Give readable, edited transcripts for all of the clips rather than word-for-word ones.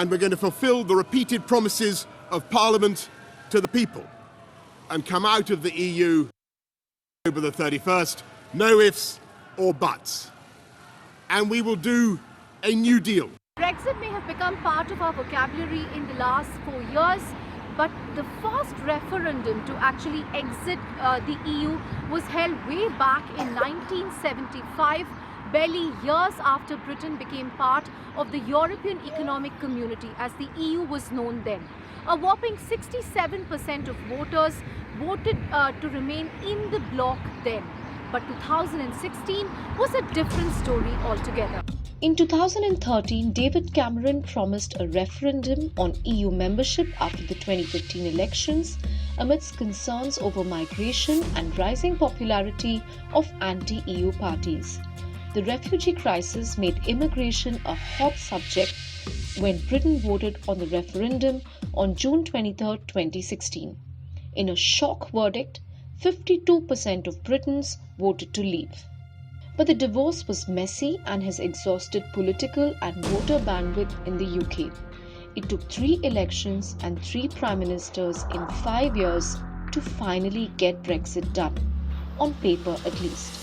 and we're going to fulfil the repeated promises of Parliament to the people and come out of the EU October the 31st, no ifs or buts. And we will do a new deal. Brexit may have become part of our vocabulary in the last 4 years, but the first referendum to actually exit the EU was held way back in 1975, barely years after Britain became part of the European Economic Community, as the EU was known then. A whopping 67% of voters voted to remain in the bloc then. But 2016 was a different story altogether. In 2013, David Cameron promised a referendum on EU membership after the 2015 elections, amidst concerns over migration and rising popularity of anti-EU parties. The refugee crisis made immigration a hot subject when Britain voted on the referendum on June 23, 2016. In a shock verdict, 52% of Britons voted to leave. But the divorce was messy and has exhausted political and voter bandwidth in the UK. It took 3 elections and 3 prime ministers in 5 years to finally get Brexit done, on paper at least.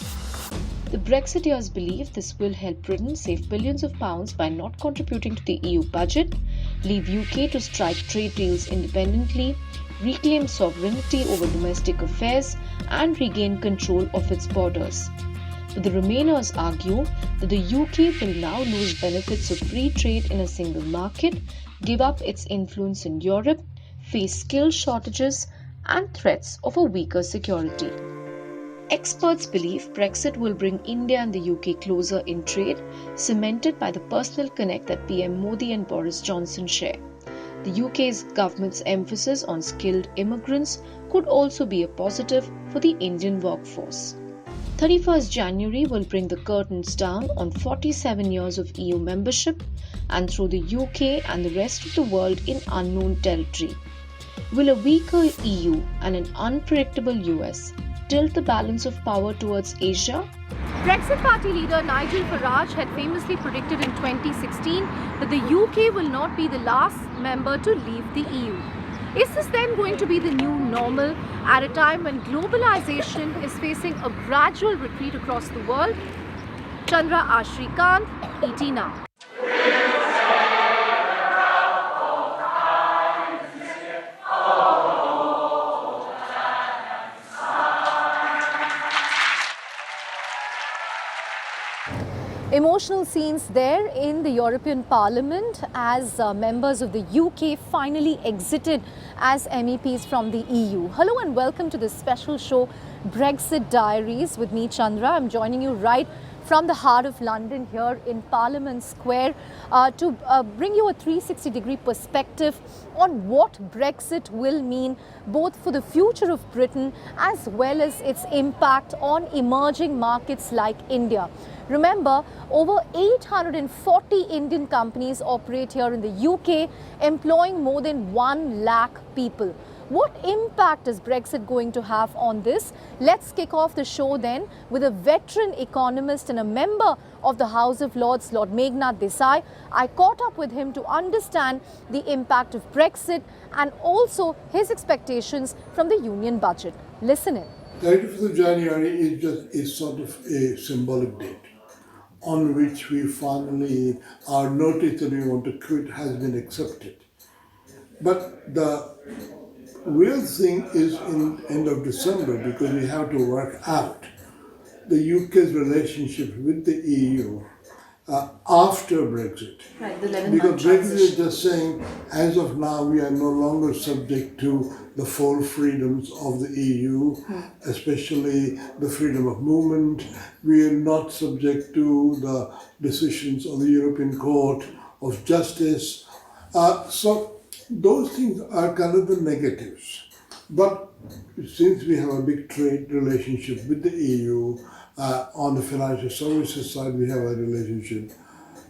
The Brexiteers believe this will help Britain save billions of pounds by not contributing to the EU budget, leave UK to strike trade deals independently, reclaim sovereignty over domestic affairs, and regain control of its borders. But the Remainers argue that the UK will now lose benefits of free trade in a single market, give up its influence in Europe, face skill shortages, and threats of a weaker security. Experts believe Brexit will bring India and the UK closer in trade, cemented by the personal connect that PM Modi and Boris Johnson share. The UK's government's emphasis on skilled immigrants could also be a positive for the Indian workforce. 31st January will bring the curtains down on 47 years of EU membership and throw the UK and the rest of the world in unknown territory. Will a weaker EU and an unpredictable US tilt the balance of power towards Asia? Brexit Party leader Nigel Farage had famously predicted in 2016 that the UK will not be the last member to leave the EU. Is this then going to be the new normal at a time when globalization is facing a gradual retreat across the world? Chandra Ashrikant, ET Now. Emotional scenes there in the European Parliament as members of the UK finally exited as MEPs from the EU. Hello and welcome to this special show, Brexit Diaries, with me, Chandra. I'm joining you right from the heart of London here in Parliament Square to bring you a 360-degree perspective on what Brexit will mean both for the future of Britain as well as its impact on emerging markets like India. Remember, over 840 Indian companies operate here in the UK, employing more than 1 lakh people. What impact is Brexit going to have on this? Let's kick off the show then with a veteran economist and a member of the House of Lords, Lord Meghnad Desai. I caught up with him to understand the impact of Brexit and also his expectations from the union budget. Listen in. 31st of January is sort of a symbolic date on which we finally, our notice that we want to quit has been accepted. But the real thing is in end of December, because we have to work out the UK's relationship with the EU after Brexit. Right, the 11-month because Brexit transition. is just saying, as of now, we are no longer subject to the full freedoms of the EU, especially the freedom of movement. We are not subject to the decisions of the European Court of Justice. So those things are kind of the negatives. But since we have a big trade relationship with the EU, on the financial services side, we have a relationship.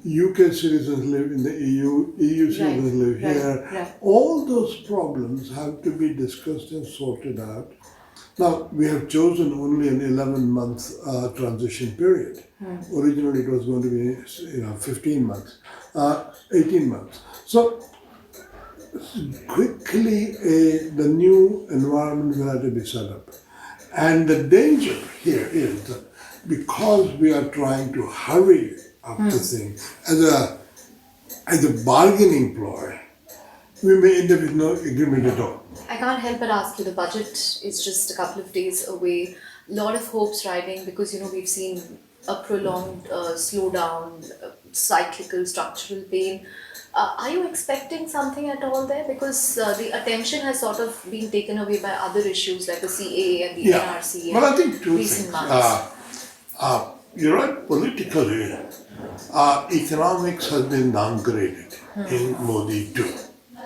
UK citizens live in the EU, EU citizens live here. All those problems have to be discussed and sorted out. Now, we have chosen only an 11-month transition period. Originally, it was going to be 15 months, 18 months. So, quickly, the new environment will have to be set up. And the danger here is that because we are trying to hurry up the thing as a bargaining ploy, we may end up with no agreement at all. I can't help but ask you, the budget is just a couple of days away. A lot of hopes riding because, we've seen a prolonged slowdown, cyclical, structural pain. Are you expecting something at all there? Because the attention has sort of been taken away by other issues like the CAA and the NRC. Well, I think two recent things. months. You're right, politically, economics has been downgraded in Modi too.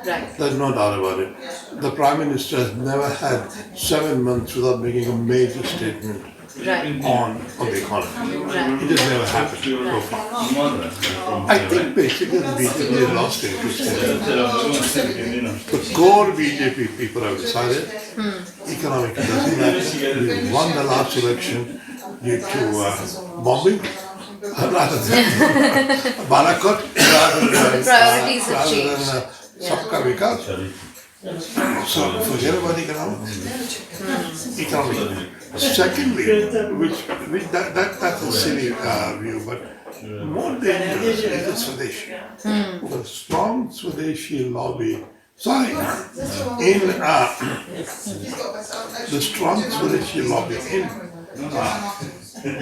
Right. There's no doubt about it. The Prime Minister has never had 7 months without making a major statement on the economy. It just never happened so far. I think basically the BJP has lost interest in it. The core BJP people have decided economic doesn't matter. We won the last election due to bombing. Rather than Balakot, Priorities have changed. Sabka Vikas. So forget about economic. Secondly, that's a silly view, but more dangerous is the Swadeshi. The strong Swadeshi lobby. The strong Swadeshi lobby in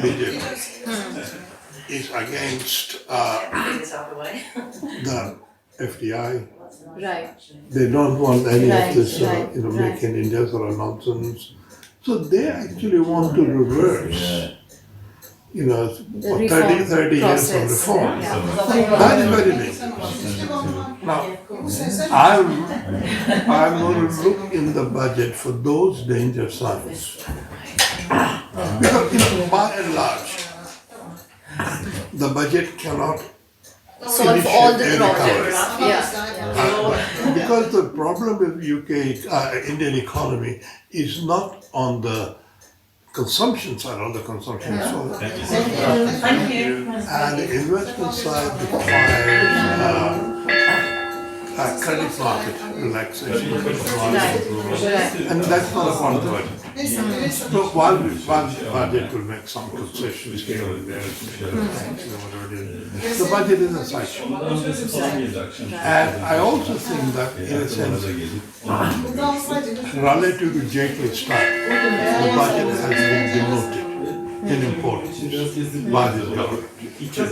BJP is against the FDI. Right. They don't want any of this, make in India sort of nonsense. So they actually want to reverse, 30 years of reform. That is very dangerous. Now, I'm going to look in the budget for those danger signs. Because, by and large, the budget cannot solve all the problems. Because the problem with Indian economy is not on the consumption side, on the consumption side. Thank you. And the investment side requires credit market relaxation. And that's not a part of the budget. So while the budget will make some concessions here and there, whatever it is, the budget is a cycle. And I also think that, in a sense, relative to Jaitley's time, the budget has been demoted in importance by this government. Because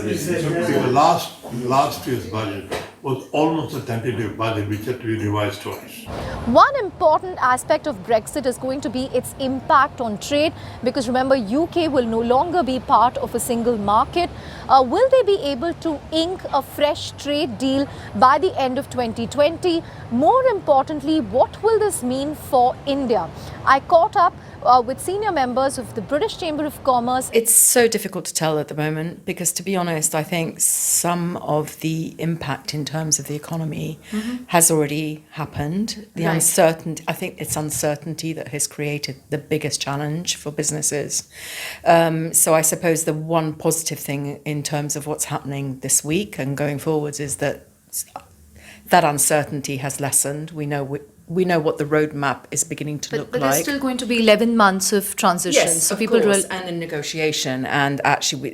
last year's budget was almost a tentative budget which had to be revised twice. One important aspect of Brexit is going to be its impact on trade, because remember, UK will no longer be part of a single market. Will they be able to ink a fresh trade deal by the end of 2020? More importantly, what will this mean for India? I caught up with senior members of the British Chamber of Commerce. It's so difficult to tell at the moment because, to be honest, I think some of the impact in terms of the economy has already happened. The uncertainty, I think it's uncertainty that has created the biggest challenge for businesses. So I suppose the one positive thing in terms of what's happening this week and going forwards is that uncertainty has lessened. We know what the roadmap is beginning to look like. But there's still going to be 11 months of transition. Yes, so people and in negotiation, and actually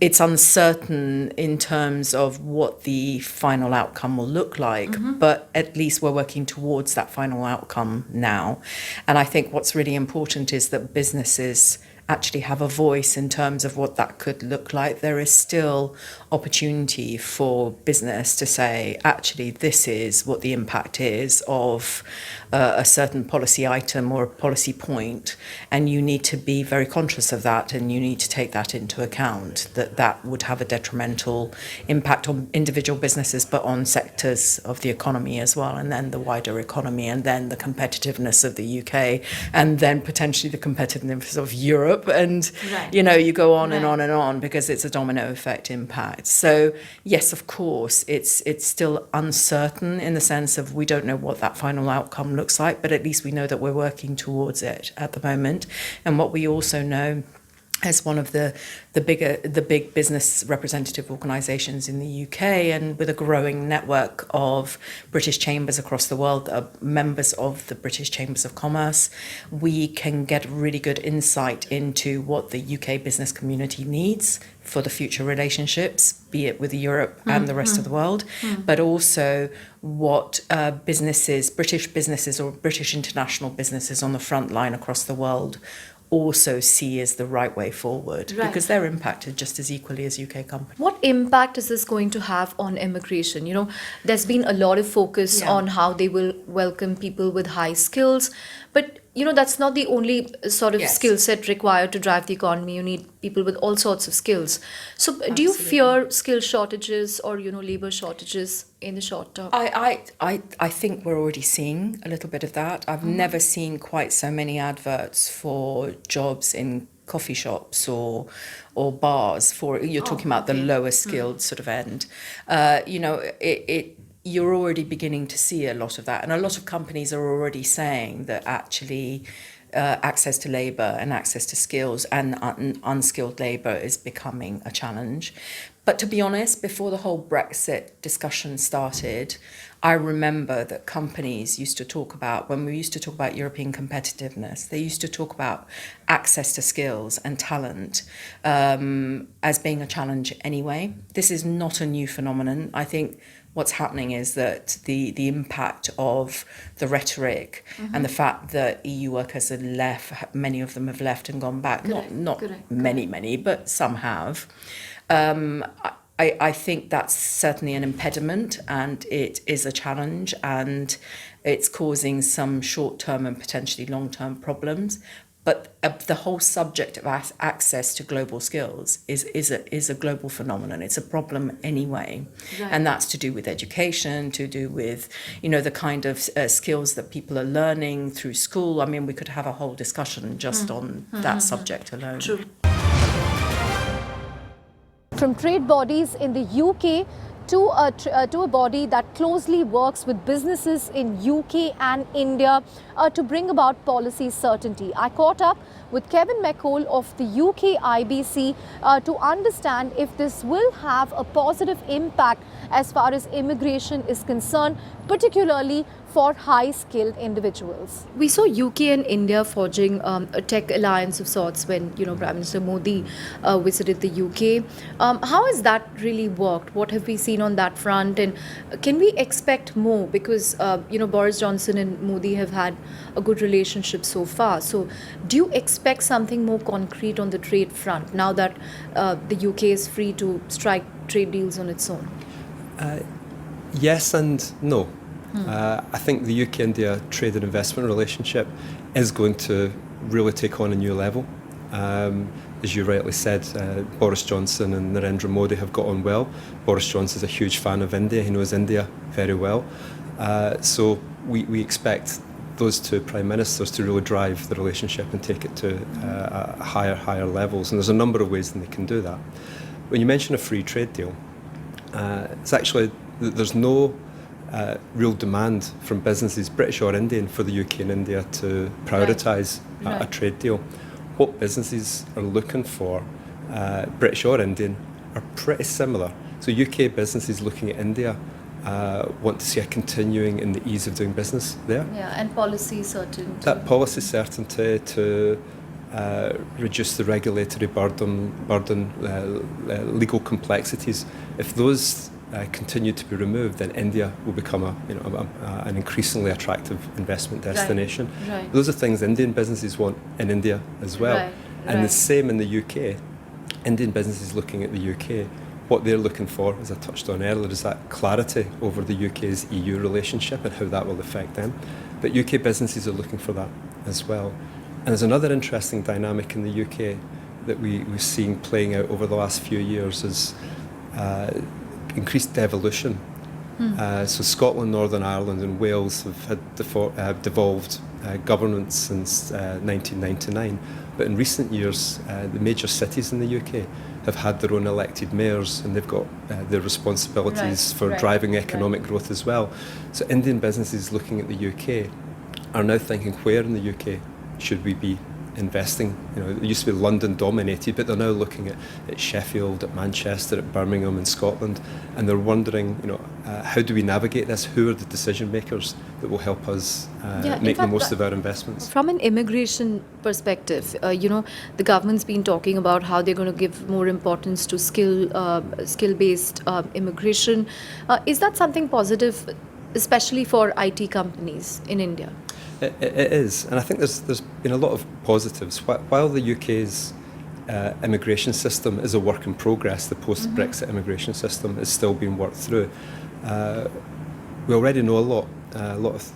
it's uncertain in terms of what the final outcome will look like, but at least we're working towards that final outcome now. And I think what's really important is that businesses actually have a voice in terms of what that could look like. There is still opportunity for business to say, actually, this is what the impact is of a certain policy item or a policy point, and you need to be very conscious of that, and you need to take that into account, that would have a detrimental impact on individual businesses, but on sectors of the economy as well, and then the wider economy, and then the competitiveness of the UK, and then potentially the competitiveness of Europe, Europe, and Right. you go on and Right. on and on because it's a domino effect impact. So yes, of course, it's still uncertain in the sense of we don't know what that final outcome looks like, but at least we know that we're working towards it at the moment. And what we also know as one of the big business representative organisations in the UK, and with a growing network of British chambers across the world, members of the British Chambers of Commerce, we can get really good insight into what the UK business community needs for the future relationships, be it with Europe and the rest of the world, but also what British businesses or British international businesses on the front line across the world also see as the right way forward, Right. because they're impacted just as equally as UK companies. What impact is this going to have on immigration? There's been a lot of focus Yeah. on how they will welcome people with high skills, but that's not the only sort of Yes. skill set required to drive the economy. You need people with all sorts of skills. So do you Absolutely. fear skill shortages or labor shortages in the short term? I think we're already seeing a little bit of that. I've never seen quite so many adverts for jobs in coffee shops or bars for, you're talking about the lower skilled sort of end. You're already beginning to see a lot of that. And a lot of companies are already saying that actually access to labour and access to skills and unskilled labour is becoming a challenge. But to be honest, before the whole Brexit discussion started, I remember that companies used to talk about, when we used to talk about European competitiveness, they used to talk about access to skills and talent as being a challenge anyway. This is not a new phenomenon. I think what's happening is that the impact of the rhetoric and the fact that EU workers have left, many of them have left and gone back, not Correct. many, but some have. I think that's certainly an impediment, and it is a challenge, and it's causing some short-term and potentially long-term problems. But the whole subject of access to global skills is a global phenomenon. It's a problem anyway. Right. And that's to do with education, to do with, the kind of skills that people are learning through school. I mean, we could have a whole discussion just on that subject alone. True. From trade bodies in the UK to a body that closely works with businesses in UK and India to bring about policy certainty. I caught up with Kevin McCall of the UK IBC to understand if this will have a positive impact as far as immigration is concerned, particularly for high-skilled individuals. We saw UK and India forging a tech alliance of sorts when Prime Minister Modi visited the UK. How has that really worked? What have we seen on that front, and can we expect more? Because Boris Johnson and Modi have had a good relationship so far. So, do you expect something more concrete on the trade front now that the UK is free to strike trade deals on its own? Yes and no. I think the UK-India trade and investment relationship is going to really take on a new level. As you rightly said, Boris Johnson and Narendra Modi have got on well. Boris Johnson is a huge fan of India. He knows India very well. So we expect those two prime ministers to really drive the relationship and take it to higher levels. And there's a number of ways that they can do that. When you mention a free trade deal, it's actually, there's no real demand from businesses, British or Indian, for the UK and India to prioritise a trade deal. What businesses are looking for, British or Indian, are pretty similar. So UK businesses looking at India want to see a continuing in the ease of doing business there. Yeah, and policy certainty. That policy certainty to reduce the regulatory burden, legal complexities. If those continue to be removed, then India will become an increasingly attractive investment destination. Right. Those are things Indian businesses want in India as well. Right. And the same in the UK. Indian businesses looking at the UK, what they're looking for, as I touched on earlier, is that clarity over the UK's EU relationship and how that will affect them. But UK businesses are looking for that as well. And there's another interesting dynamic in the UK that we've seen playing out over the last few years is increased devolution So Scotland, Northern Ireland and Wales have devolved governance since 1999. But in recent years, the major cities in the UK have had their own elected mayors, and they've got their responsibilities for driving economic growth as well. So Indian businesses looking at the UK are now thinking, where in the UK should we be investing? You know, it used to be London dominated, but they're now looking at Sheffield, at Manchester, at Birmingham in Scotland, and they're wondering, you know, how do we navigate this? Who are the decision makers that will help us make the most of our investments? From an immigration perspective, you know, the government's been talking about how they're going to give more importance to skill-based immigration. Is that something positive, especially for IT companies in India? It is, and I think there's been a lot of positives. While the UK's immigration system is a work in progress, the post-Brexit immigration system is still being worked through. We already know a lot of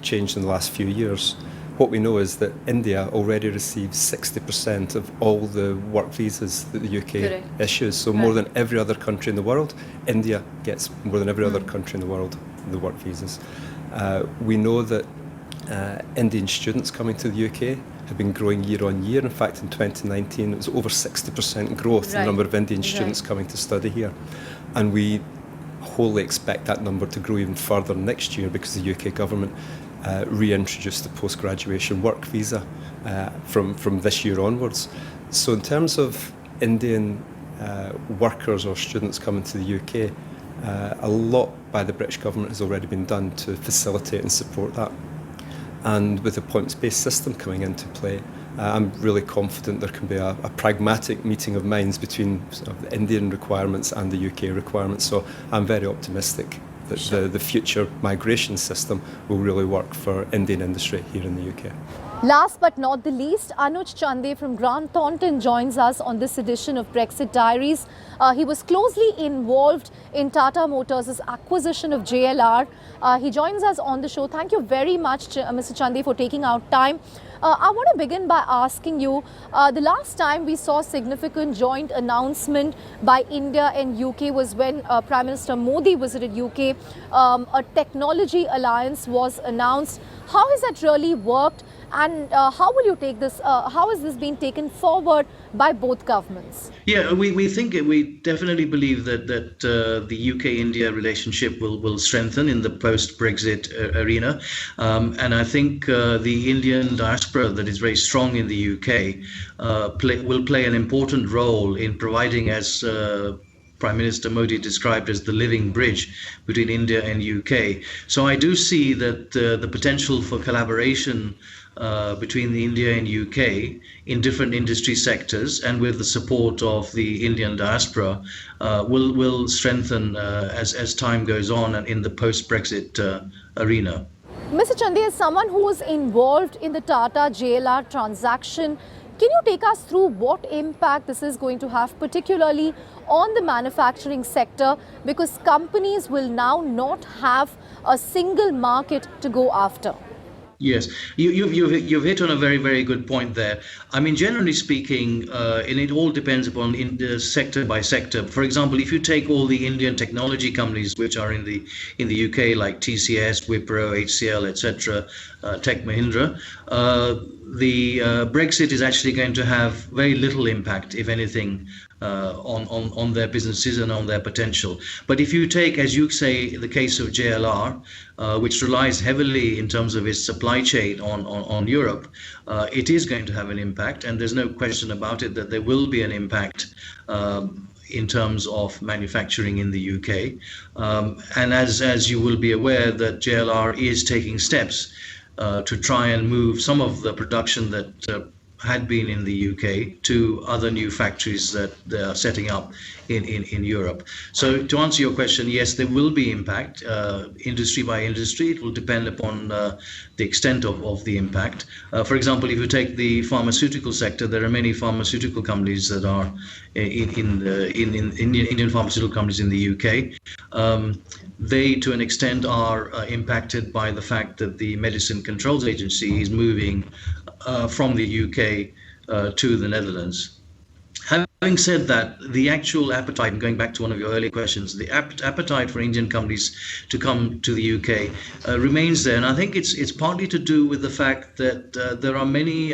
changed in the last few years. What we know is that India already receives 60% of all the work visas that the UK issues. So more than every other country in the world, India gets more than every other country in the world the work visas. We know that Indian students coming to the UK have been growing year on year. In fact, in 2019, it was over 60% growth in the number of Indian students coming to study here. And we wholly expect that number to grow even further next year because the UK government reintroduced the post-graduation work visa from this year onwards. So in terms of Indian workers or students coming to the UK, a lot by the British government has already been done to facilitate and support that. And with the points-based system coming into play, I'm really confident there can be a pragmatic meeting of minds between sort of the Indian requirements and the UK requirements. So I'm very optimistic that the future migration system will really work for Indian industry here in the UK. Last but not the least, Anuj Chande from Grant Thornton joins us on this edition of Brexit Diaries. He was closely involved in Tata Motors' acquisition of JLR. He joins us on the show. Thank you very much, Mr. Chande, for taking out time. I want to begin by asking you, the last time we saw significant joint announcement by India and UK was when Prime Minister Modi visited UK. A technology alliance was announced. How has that really worked? And how will you take this? How has this been taken forward by both governments? Yeah, we definitely believe that the UK-India relationship will strengthen in the post-Brexit arena, and I think the Indian diaspora that is very strong in the UK will play an important role in providing, as Prime Minister Modi described, as the living bridge between India and UK. So I do see that the potential for collaboration between the India and UK in different industry sectors, and with the support of the Indian diaspora, will strengthen as time goes on and in the post-Brexit arena. Mr. Chande, as someone who was involved in the Tata JLR transaction, can you take us through what impact this is going to have, particularly on the manufacturing sector, because companies will now not have a single market to go after? Yes, you've hit on a very, very good point there. I mean, generally speaking, and it all depends upon sector by sector. For example, if you take all the Indian technology companies which are in the UK, like TCS, Wipro, HCL, etc., Tech Mahindra, the Brexit is actually going to have very little impact, if anything, on their businesses and on their potential. But if you take, as you say, the case of JLR, which relies heavily in terms of its supply chain on Europe, it is going to have an impact, and there's no question about it that there will be an impact in terms of manufacturing in the UK. And as you will be aware, that JLR is taking steps to try and move some of the production that had been in the UK to other new factories that they are setting up in Europe. So to answer your question, yes, there will be impact, industry by industry. It will depend upon the extent of the impact. For example, if you take the pharmaceutical sector, there are many pharmaceutical companies that are in Indian pharmaceutical companies in the UK. They, to an extent, are impacted by the fact that the Medicine Controls Agency is moving from the UK to the Netherlands. Having Having said that, the actual appetite, and going back to one of your earlier questions, the appetite for Indian companies to come to the UK remains there. And I think it's partly to do with the fact that there are many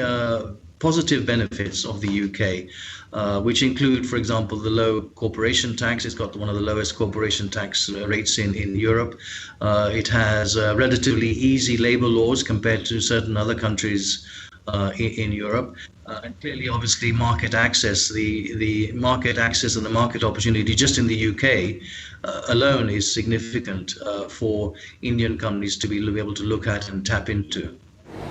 positive benefits of the UK, which include, for example, the low corporation tax. It's got one of the lowest corporation tax rates in Europe. It has relatively easy labor laws compared to certain other countries in Europe. And clearly, obviously, market access, the market access and the market opportunity just in the UK alone is significant for Indian companies to be able to look at and tap into.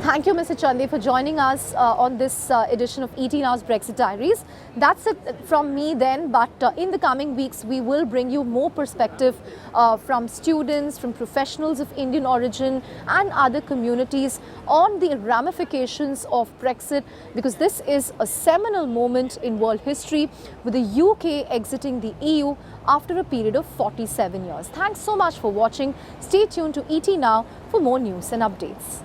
Thank you, Mr. Chande, for joining us on this edition of ET Now's Brexit Diaries. That's it from me then, but in the coming weeks, we will bring you more perspective from students, from professionals of Indian origin and other communities on the ramifications of Brexit, because this is a seminal moment in world history with the UK exiting the EU after a period of 47 years. Thanks so much for watching. Stay tuned to ET Now for more news and updates.